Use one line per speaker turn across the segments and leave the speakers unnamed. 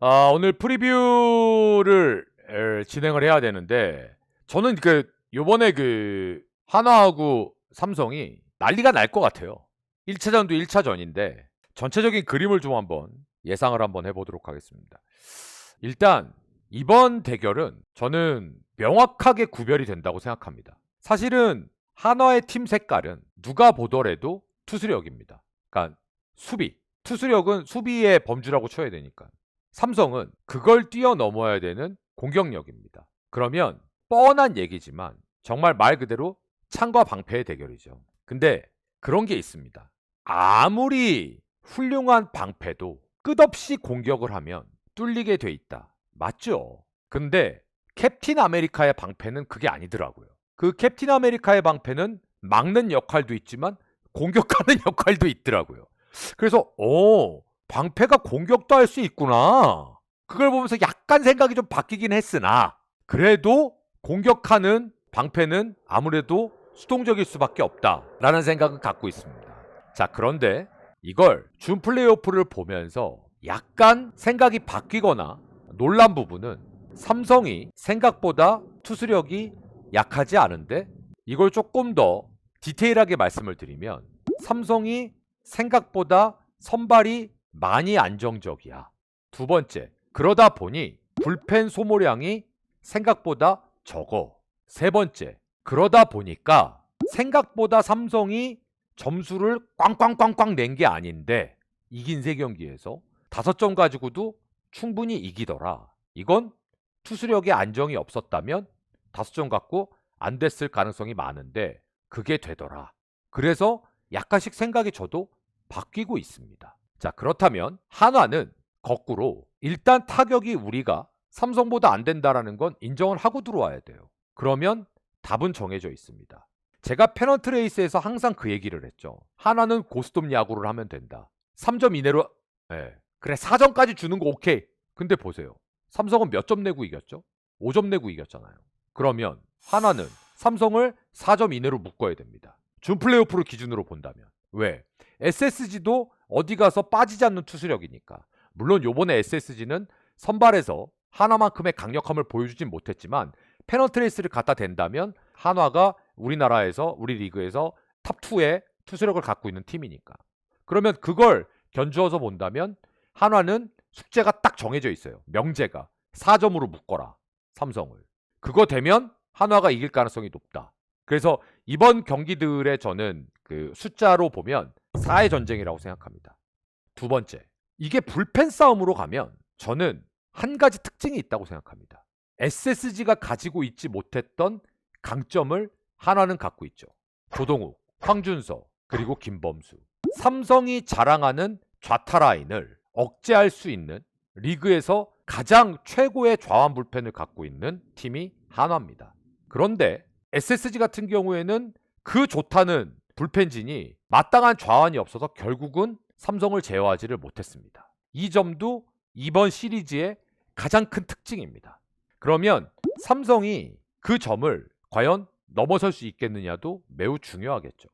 오늘 프리뷰를 진행을 해야 되는데 저는 요번에 한화하고 삼성이 난리가 날 것 같아요. 1차전도 1차전인데 전체적인 그림을 좀 한번 예상을 한번 해보도록 하겠습니다. 일단 이번 대결은 저는 명확하게 구별이 된다고 생각합니다. 사실은 한화의 팀 색깔은 누가 보더라도 투수력입니다. 그러니까 투수력은 수비의 범주라고 쳐야 되니까. 삼성은 그걸 뛰어넘어야 되는 공격력입니다. 그러면 뻔한 얘기지만 정말 말 그대로 창과 방패의 대결이죠. 근데 그런 게 있습니다. 아무리 훌륭한 방패도 끝없이 공격을 하면 뚫리게 돼 있다. 맞죠? 근데 캡틴 아메리카의 방패는 그게 아니더라고요. 그 캡틴 아메리카의 방패는 막는 역할도 있지만 공격하는 역할도 있더라고요. 그래서 방패가 공격도 할 수 있구나. 그걸 보면서 약간 생각이 좀 바뀌긴 했으나 그래도 공격하는 방패는 아무래도 수동적일 수밖에 없다라는 생각은 갖고 있습니다. 자, 그런데 이걸 준 플레이오프를 보면서 약간 생각이 바뀌거나 놀란 부분은 삼성이 생각보다 투수력이 약하지 않은데 이걸 조금 더 디테일하게 말씀을 드리면 삼성이 생각보다 선발이 많이 안정적이야. 두 번째, 그러다 보니 불펜 소모량이 생각보다 적어. 세 번째, 그러다 보니까 생각보다 삼성이 점수를 꽝꽝꽝꽝 낸 게 아닌데 이긴 세 경기에서 5점 가지고도 충분히 이기더라. 이건 투수력의 안정이 없었다면 5점 갖고 안 됐을 가능성이 많은데 그게 되더라. 그래서 약간씩 생각이 저도 바뀌고 있습니다. 자, 그렇다면 한화는 거꾸로 일단 타격이 우리가 삼성보다 안 된다라는 건 인정을 하고 들어와야 돼요. 그러면 답은 정해져 있습니다. 제가 페넌트 레이스에서 항상 그 얘기를 했죠. 한화는 고스톱 야구를 하면 된다. 3점 이내로 그래 4점까지 주는 거 오케이. 근데 보세요. 삼성은 몇 점 내고 이겼죠? 5점 내고 이겼잖아요. 그러면 한화는 삼성을 4점 이내로 묶어야 됩니다. 준 플레이오프를 기준으로 본다면. 왜? SSG도 어디 가서 빠지지 않는 투수력이니까. 물론 요번에 SSG는 선발에서 한화만큼의 강력함을 보여주진 못했지만 페넌트 레이스를 갖다 댄다면 한화가 우리나라에서 우리 리그에서 탑2의 투수력을 갖고 있는 팀이니까. 그러면 그걸 견주어서 본다면 한화는 숙제가 딱 정해져 있어요. 명제가 4점으로 묶어라 삼성을. 그거 되면 한화가 이길 가능성이 높다. 그래서 이번 경기들의 저는 그 숫자로 보면 4의 전쟁이라고 생각합니다. 두 번째, 이게 불펜 싸움으로 가면 저는 한 가지 특징이 있다고 생각합니다. SSG가 가지고 있지 못했던 강점을 한화는 갖고 있죠. 조동욱, 황준서, 그리고 김범수. 삼성이 자랑하는 좌타 라인을 억제할 수 있는 리그에서 가장 최고의 좌완 불펜을 갖고 있는 팀이 한화입니다. 그런데 SSG 같은 경우에는 그 좋다는 불펜진이 마땅한 좌완이 없어서 결국은 삼성을 제어하지를 못했습니다. 이 점도 이번 시리즈의 가장 큰 특징입니다. 그러면 삼성이 그 점을 과연 넘어설 수 있겠느냐도 매우 중요하겠죠.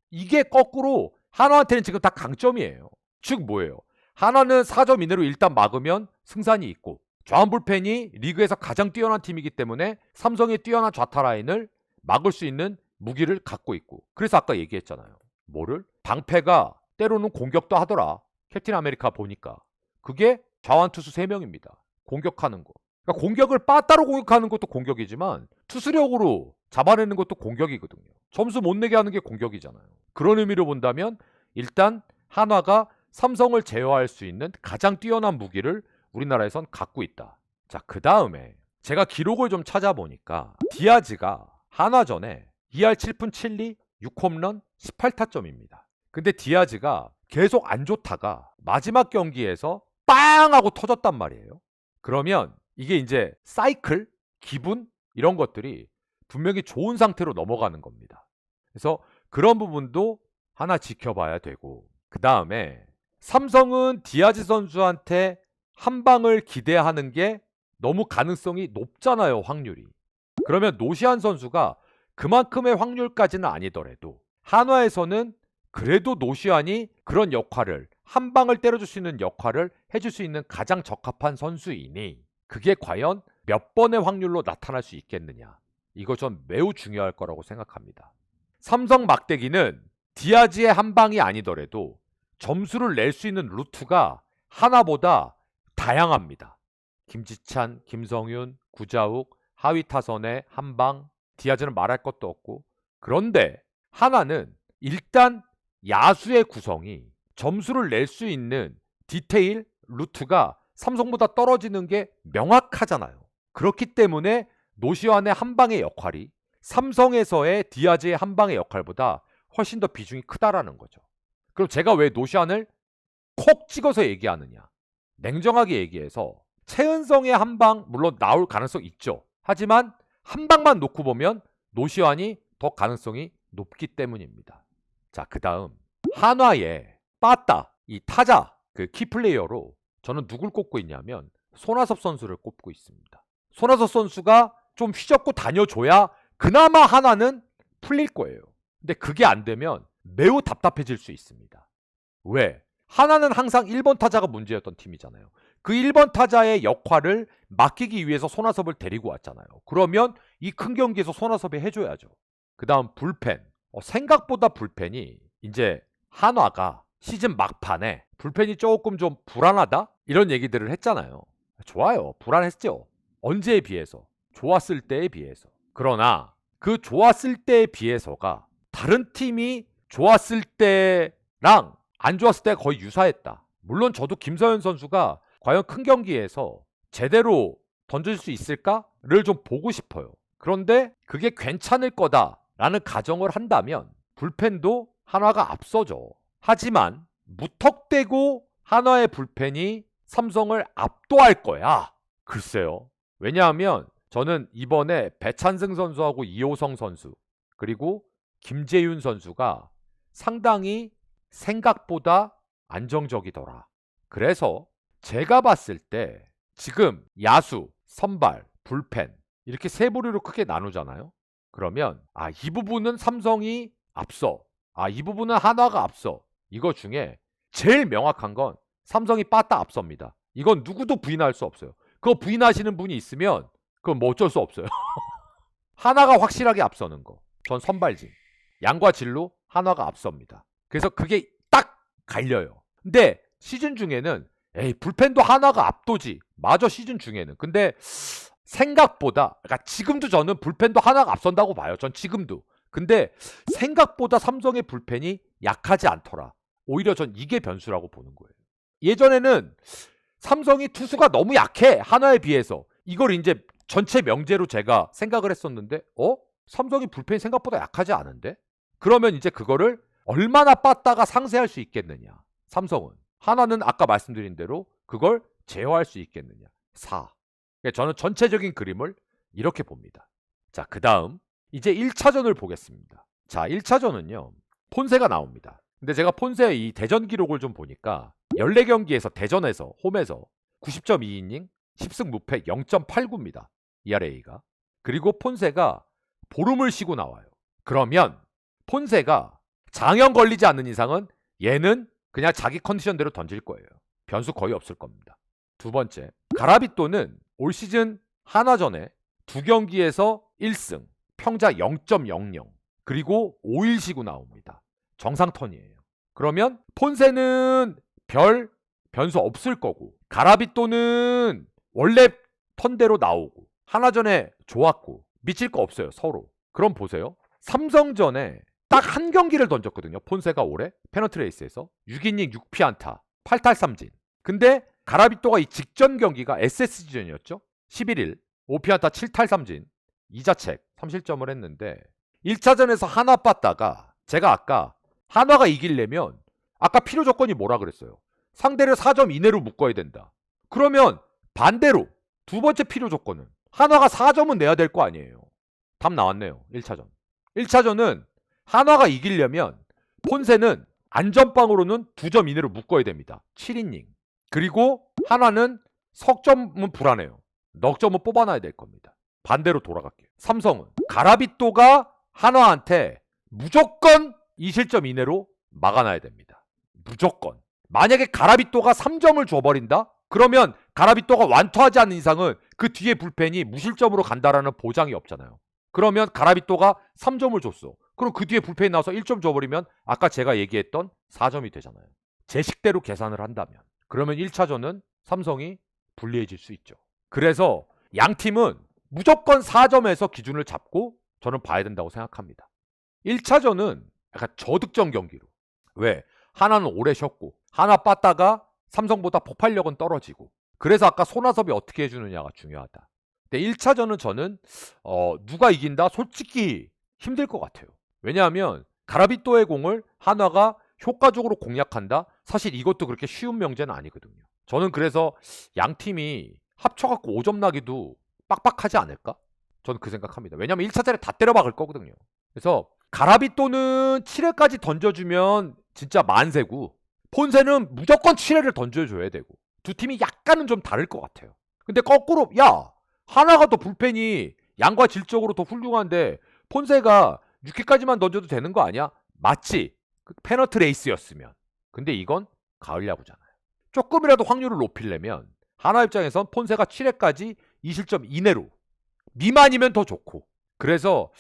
이게 거꾸로 한화한테는 지금 다 강점이에요. 즉 뭐예요? 한화는 4점 이내로 일단 막으면 승산이 있고 좌완 불펜이 리그에서 가장 뛰어난 팀이기 때문에 삼성의 뛰어난 좌타 라인을 막을 수 있는 무기를 갖고 있고 그래서 아까 얘기했잖아요. 뭐를? 방패가 때로는 공격도 하더라. 캡틴 아메리카 보니까 그게 좌완 투수 3명입니다. 공격하는 거. 그러니까 공격을 따로 공격하는 것도 공격이지만 투수력으로 잡아내는 것도 공격이거든요. 점수 못 내게 하는 게 공격이잖아요. 그런 의미로 본다면 일단 한화가 삼성을 제어할 수 있는 가장 뛰어난 무기를 우리나라에선 갖고 있다. 자, 그 다음에 제가 기록을 좀 찾아보니까 디아즈가 한화전에 2할 7푼 7리 6홈런 18타점입니다. 근데 디아즈가 계속 안 좋다가 마지막 경기에서 빵 하고 터졌단 말이에요. 그러면 이게 이제 사이클, 기분 이런 것들이 분명히 좋은 상태로 넘어가는 겁니다. 그래서 그런 부분도 하나 지켜봐야 되고 그 다음에 삼성은 디아즈 선수한테 한 방을 기대하는 게 너무 가능성이 높잖아요, 확률이. 그러면 노시안 선수가 그만큼의 확률까지는 아니더라도 한화에서는 그래도 노시안이 그런 역할을 한 방을 때려줄 수 있는 역할을 해줄 수 있는 가장 적합한 선수이니 그게 과연 몇 번의 확률로 나타날 수 있겠느냐. 이거 전 매우 중요할 거라고 생각합니다. 삼성 막대기는 디아즈의 한 방이 아니더라도 점수를 낼 수 있는 루트가 하나보다 다양합니다. 김지찬, 김성윤, 구자욱, 하위 타선의 한 방, 디아즈는 말할 것도 없고. 그런데 하나는 일단 야수의 구성이 점수를 낼 수 있는 디테일, 루트가 삼성보다 떨어지는 게 명확하잖아요. 그렇기 때문에 노시환의 한 방의 역할이 삼성에서의 디아즈의 한 방의 역할보다 훨씬 더 비중이 크다라는 거죠. 그럼 제가 왜 노시환을 콕 찍어서 얘기하느냐. 냉정하게 얘기해서 최은성의 한 방 물론 나올 가능성 있죠. 하지만 한 방만 놓고 보면 노시환이 더 가능성이 높기 때문입니다. 자, 그 다음 한화의 빠따, 이 타자 그 키플레이어로 저는 누굴 꼽고 있냐면 손아섭 선수를 꼽고 있습니다. 손아섭 선수가 좀 휘젓고 다녀줘야 그나마 하나는 풀릴 거예요. 근데 그게 안 되면 매우 답답해질 수 있습니다. 왜? 하나는 항상 1번 타자가 문제였던 팀이잖아요. 그 1번 타자의 역할을 맡기기 위해서 손아섭을 데리고 왔잖아요. 그러면 이 큰 경기에서 손아섭이 해줘야죠. 그 다음 불펜. 생각보다 불펜이 이제 한화가 시즌 막판에 불펜이 조금 좀 불안하다? 이런 얘기들을 했잖아요. 좋아요. 불안했죠. 언제에 비해서? 좋았을 때에 비해서. 그러나 그 좋았을 때에 비해서가 다른 팀이 좋았을 때랑 안 좋았을 때 거의 유사했다. 물론 저도 김서현 선수가 과연 큰 경기에서 제대로 던질 수 있을까를 좀 보고 싶어요. 그런데 그게 괜찮을 거다라는 가정을 한다면 불펜도 한화가 앞서죠. 하지만 무턱대고 한화의 불펜이 삼성을 압도할 거야. 글쎄요. 왜냐하면 저는 이번에 배찬승 선수하고 이호성 선수 그리고 김재윤 선수가 상당히 생각보다 안정적이더라. 그래서 제가 봤을 때 지금 야수, 선발, 불펜 이렇게 세 부류로 크게 나누잖아요. 그러면 이 부분은 삼성이 앞서, 이 부분은 한화가 앞서. 이거 중에 제일 명확한 건 삼성이 빠따 앞섭니다. 이건 누구도 부인할 수 없어요. 그거 부인하시는 분이 있으면 그건 뭐 어쩔 수 없어요. 하나가 확실하게 앞서는 거. 전 선발진. 양과 질로 한화가 앞섭니다. 그래서 그게 딱 갈려요. 근데 시즌 중에는 불펜도 한화가 압도지. 맞아, 시즌 중에는. 근데 생각보다, 그러니까 지금도 저는 불펜도 한화가 앞선다고 봐요. 전 지금도. 근데 생각보다 삼성의 불펜이 약하지 않더라. 오히려 전 이게 변수라고 보는 거예요. 예전에는 삼성이 투수가 너무 약해, 한화에 비해서. 이걸 이제 전체 명제로 제가 생각을 했었는데 삼성이 불펜이 생각보다 약하지 않은데? 그러면 이제 그거를 얼마나 빠따가 상쇄할 수 있겠느냐. 삼성은. 하나는 아까 말씀드린 대로 그걸 제어할 수 있겠느냐. 4. 저는 전체적인 그림을 이렇게 봅니다. 자, 그 다음 이제 1차전을 보겠습니다. 자, 1차전은요. 폰세가 나옵니다. 근데 제가 폰세 이 대전 기록을 좀 보니까 14경기에서 대전에서 홈에서 90.2이닝 10승 무패 0.89입니다. ERA가. 그리고 폰세가 보름을 쉬고 나와요. 그러면 폰세가 장염 걸리지 않는 이상은 얘는 그냥 자기 컨디션대로 던질 거예요. 변수 거의 없을 겁니다. 두 번째, 가라비또는 올 시즌 한화전에 2경기에서 1승, 평자 0.00, 그리고 5일 쉬고 나옵니다. 정상 턴이에요. 그러면 폰세는 별 변수 없을 거고, 가라비또는 원래 턴대로 나오고, 한화전에 좋았고, 미칠 거 없어요, 서로. 그럼 보세요. 삼성전에 딱 한 경기를 던졌거든요. 폰세가 올해 페너트레이스에서 6이닝 6피안타 8탈 3진. 근데 가라비또가 이 직전 경기가 SSG전이었죠. 11일 5피안타 7탈 3진 2자책 3실점을 했는데 1차전에서 한화 빠따가 제가 아까 한화가 이기려면 아까 필요 조건이 뭐라 그랬어요? 상대를 4점 이내로 묶어야 된다. 그러면 반대로 두 번째 필요 조건은 한화가 4점은 내야 될 거 아니에요. 답 나왔네요. 1차전. 1차전은 한화가 이기려면 폰세는 안전빵으로는 2점 이내로 묶어야 됩니다. 7이닝. 그리고 한화는 석점은 불안해요. 넉 점은 뽑아놔야 될 겁니다. 반대로 돌아갈게요. 삼성은 가라비또가 한화한테 무조건 2실점 이내로 막아놔야 됩니다. 무조건. 만약에 가라비또가 3점을 줘버린다? 그러면 가라비또가 완투하지 않는 이상은 그 뒤에 불펜이 무실점으로 간다라는 보장이 없잖아요. 그러면 가라비또가 3점을 줬어. 그럼 그 뒤에 불펜이 나와서 1점 줘버리면 아까 제가 얘기했던 4점이 되잖아요. 제 식대로 계산을 한다면. 그러면 1차전은 삼성이 불리해질 수 있죠. 그래서 양 팀은 무조건 4점에서 기준을 잡고 저는 봐야 된다고 생각합니다. 1차전은 약간 저득점 경기로. 왜? 하나는 오래 쉬었고 하나 빠다가 삼성보다 폭발력은 떨어지고 그래서 아까 손아섭이 어떻게 해주느냐가 중요하다. 근데 1차전은 저는 누가 이긴다? 솔직히 힘들 것 같아요. 왜냐하면 가라비또의 공을 한화가 효과적으로 공략한다? 사실 이것도 그렇게 쉬운 명제는 아니거든요. 저는 그래서 양 팀이 합쳐갖고 5점 나기도 빡빡하지 않을까? 저는 그 생각합니다. 왜냐하면 1차전에 다 때려박을 거거든요. 그래서 가라비또는 7회까지 던져주면 진짜 만세고 폰세는 무조건 7회를 던져줘야 되고 두 팀이 약간은 좀 다를 것 같아요. 근데 거꾸로 야 하나가 더 불펜이 양과 질적으로 더 훌륭한데 폰세가 6회까지만 던져도 되는 거 아니야? 맞지? 그 페너트 레이스였으면. 근데 이건 가을 야구잖아요. 조금이라도 확률을 높이려면 하나 입장에선 폰세가 7회까지 2실점 이내로 미만이면 더 좋고 그래서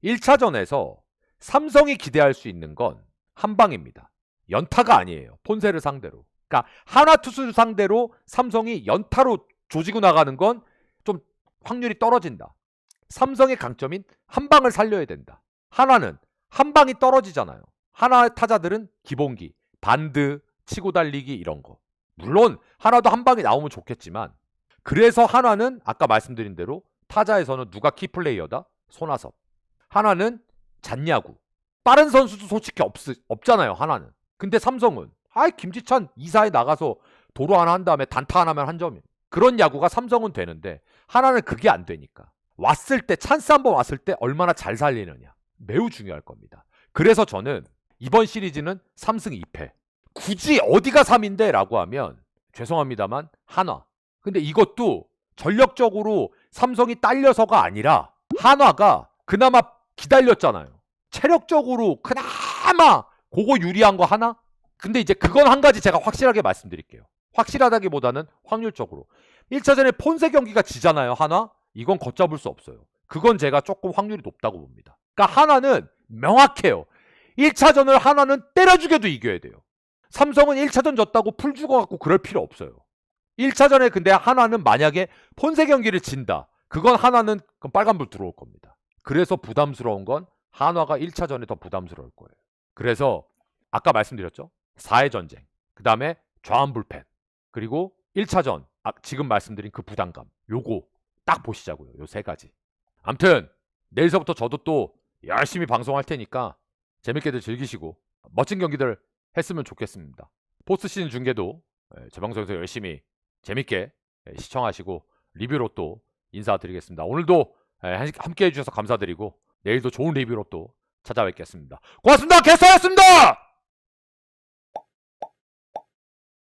1차전에서 삼성이 기대할 수 있는 건 한방입니다. 연타가 아니에요. 폰세를 상대로. 그러니까 하나 투수 상대로 삼성이 연타로 조지고 나가는 건 좀 확률이 떨어진다. 삼성의 강점인 한방을 살려야 된다. 하나는 한방이 떨어지잖아요. 하나 타자들은 기본기, 반드, 치고 달리기 이런 거. 물론 하나도 한방이 나오면 좋겠지만 그래서 하나는 아까 말씀드린 대로 타자에서는 누가 키플레이어다? 손아섭. 하나는 잣야구. 빠른 선수도 솔직히 없잖아요. 하나는. 근데 삼성은 김지찬 2사에 나가서 도루 하나 한 다음에 단타 하나면 한 점이에요. 그런 야구가 삼성은 되는데 하나는 그게 안 되니까 왔을 때 찬스 한번 왔을 때 얼마나 잘 살리느냐 매우 중요할 겁니다. 그래서 저는 이번 시리즈는 3승 2패 굳이 어디가 3인데 라고 하면 죄송합니다만 한화. 근데 이것도 전력적으로 삼성이 딸려서가 아니라 한화가 그나마 기다렸잖아요. 체력적으로 그나마 그거 유리한 거 하나? 근데 이제 그건 한 가지 제가 확실하게 말씀드릴게요. 확실하다기보다는 확률적으로 1차전에 폰세 경기가 지잖아요. 한화? 이건 걷잡을 수 없어요. 그건 제가 조금 확률이 높다고 봅니다. 그러니까 하나는 명확해요. 1차전을 하나는 때려 죽여도 이겨야 돼요. 삼성은 1차전 졌다고 풀 죽어갖고 그럴 필요 없어요. 1차전에 근데 하나는 만약에 폰세 경기를 진다. 그건 하나는 빨간불 들어올 겁니다. 그래서 부담스러운 건 한화가 1차전에 더 부담스러울 거예요. 그래서 아까 말씀드렸죠. 4회 전쟁. 그 다음에 좌완불펜. 그리고 1차전. 지금 말씀드린 그 부담감. 요거 딱 보시자고요. 요 세 가지. 암튼 내일서부터 저도 또 열심히 방송할 테니까 재밌게들 즐기시고 멋진 경기들 했으면 좋겠습니다. 포스트시즌 중계도 제 방송에서 열심히 재밌게 시청하시고 리뷰로 또 인사드리겠습니다. 오늘도 함께 해주셔서 감사드리고 내일도 좋은 리뷰로 또 찾아뵙겠습니다. 고맙습니다. 개서였습니다.